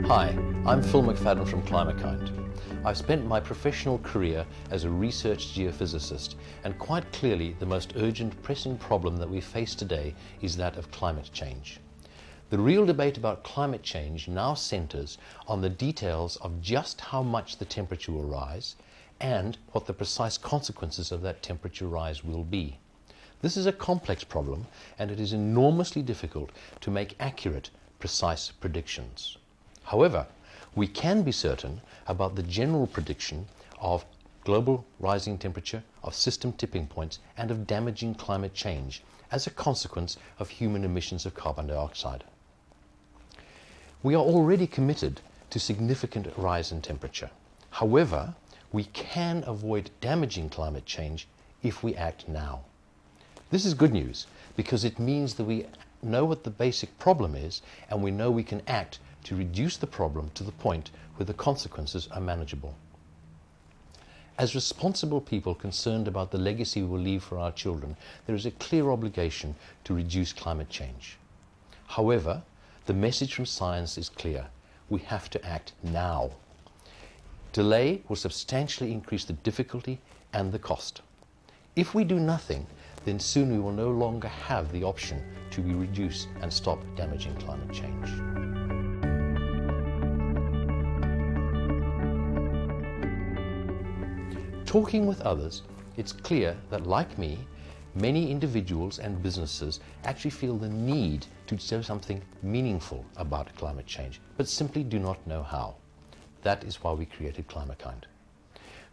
Hi, I'm Phil McFadden from Climakind. I've spent my professional career as a research geophysicist, and quite clearly the most urgent, pressing problem that we face today is that of climate change. The real debate about climate change now centers on the details of just how much the temperature will rise and what the precise consequences of that temperature rise will be. This is a complex problem, and it is enormously difficult to make accurate, precise predictions. However, we can be certain about the general prediction of global rising temperature, of system tipping points, and of damaging climate change as a consequence of human emissions of carbon dioxide. We are already committed to significant rise in temperature. However, we can avoid damaging climate change if we act now. This is good news because it means that we know what the basic problem is, and we know we can act to reduce the problem to the point where the consequences are manageable. As responsible people concerned about the legacy we will leave for our children, there is a clear obligation to reduce climate change. However, the message from science is clear. We have to act now. Delay will substantially increase the difficulty and the cost. If we do nothing, then soon we will no longer have the option to reduce and stop damaging climate change. Talking with others, it's clear that, like me, many individuals and businesses actually feel the need to do something meaningful about climate change, but simply do not know how. That is why we created Climakind.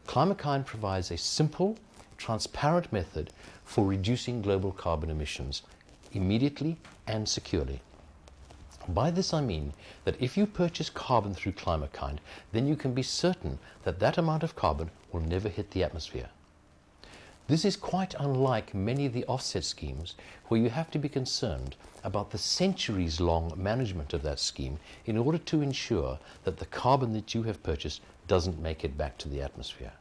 Climakind provides a simple, transparent method for reducing global carbon emissions immediately and securely. By this I mean that if you purchase carbon through Climakind, then you can be certain that that amount of carbon will never hit the atmosphere. This is quite unlike many of the offset schemes where you have to be concerned about the centuries-long management of that scheme in order to ensure that the carbon that you have purchased doesn't make it back to the atmosphere.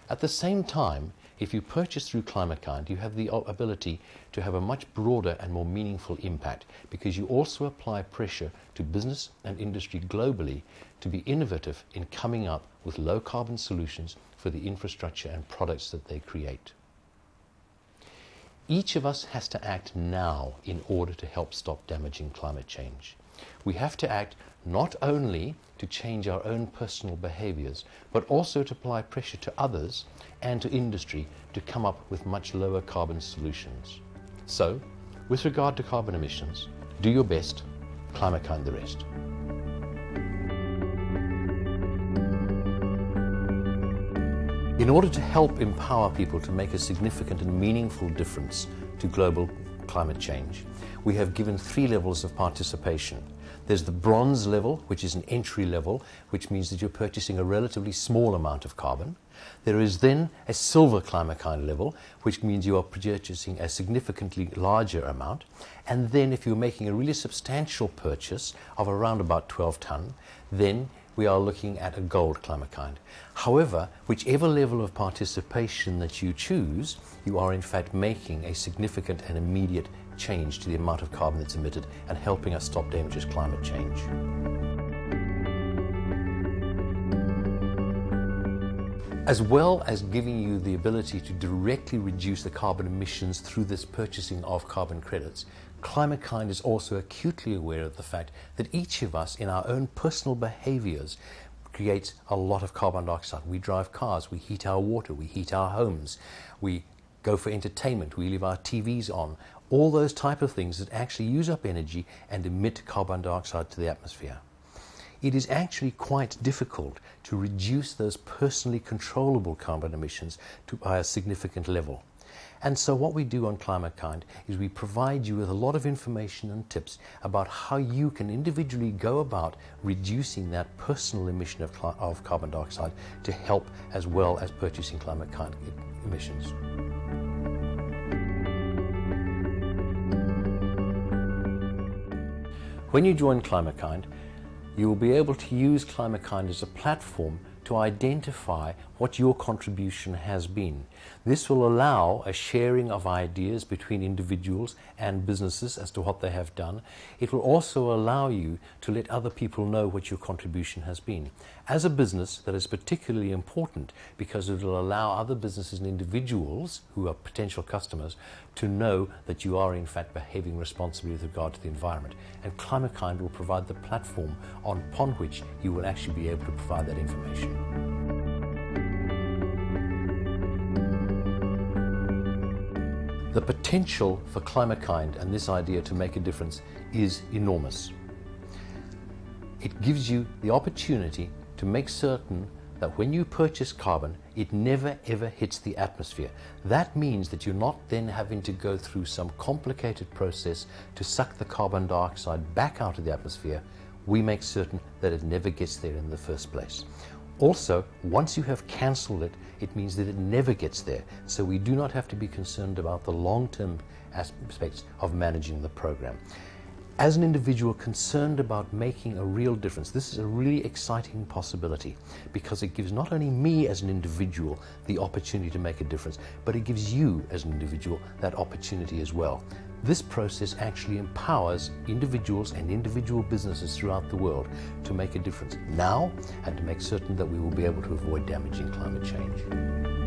At the same time, if you purchase through Climakind, you have the ability to have a much broader and more meaningful impact because you also apply pressure to business and industry globally to be innovative in coming up with low-carbon solutions for the infrastructure and products that they create. Each of us has to act now in order to help stop damaging climate change. We have to act not only to change our own personal behaviors, but also to apply pressure to others and to industry to come up with much lower carbon solutions. So, with regard to carbon emissions, do your best, Climakind the rest. In order to help empower people to make a significant and meaningful difference to global climate change, we have given 3 levels of participation. There's the bronze level, which is an entry level, which means that you're purchasing a relatively small amount of carbon. There is then a silver Climakind level, which means you are purchasing a significantly larger amount. And then if you're making a really substantial purchase of around about 12 ton, then we are looking at a gold Climakind. However, whichever level of participation that you choose, you are in fact making a significant and immediate change to the amount of carbon that's emitted and helping us stop dangerous climate change. As well as giving you the ability to directly reduce the carbon emissions through this purchasing of carbon credits, Climakind is also acutely aware of the fact that each of us in our own personal behaviors creates a lot of carbon dioxide. We drive cars, we heat our water, we heat our homes, we go for entertainment, we leave our TVs on, all those type of things that actually use up energy and emit carbon dioxide to the atmosphere. It is actually quite difficult to reduce those personally controllable carbon emissions by a significant level. And so what we do on Climakind is we provide you with a lot of information and tips about how you can individually go about reducing that personal emission of carbon dioxide to help as well as purchasing Climakind emissions. When you join Climakind, you will be able to use Climakind as a platform to identify what your contribution has been. This will allow a sharing of ideas between individuals and businesses as to what they have done. It will also allow you to let other people know what your contribution has been. As a business, that is particularly important because it will allow other businesses and individuals who are potential customers to know that you are in fact behaving responsibly with regard to the environment. And Climakind will provide the platform upon which you will actually be able to provide that information. The potential for Climakind and this idea to make a difference is enormous. It gives you the opportunity to make certain that when you purchase carbon, it never ever hits the atmosphere. That means that you're not then having to go through some complicated process to suck the carbon dioxide back out of the atmosphere. We make certain that it never gets there in the first place. Also, once you have cancelled it, it means that it never gets there. So we do not have to be concerned about the long-term aspects of managing the program. As an individual concerned about making a real difference, this is a really exciting possibility because it gives not only me as an individual the opportunity to make a difference, but it gives you as an individual that opportunity as well. This process actually empowers individuals and individual businesses throughout the world to make a difference now and to make certain that we will be able to avoid damaging climate change.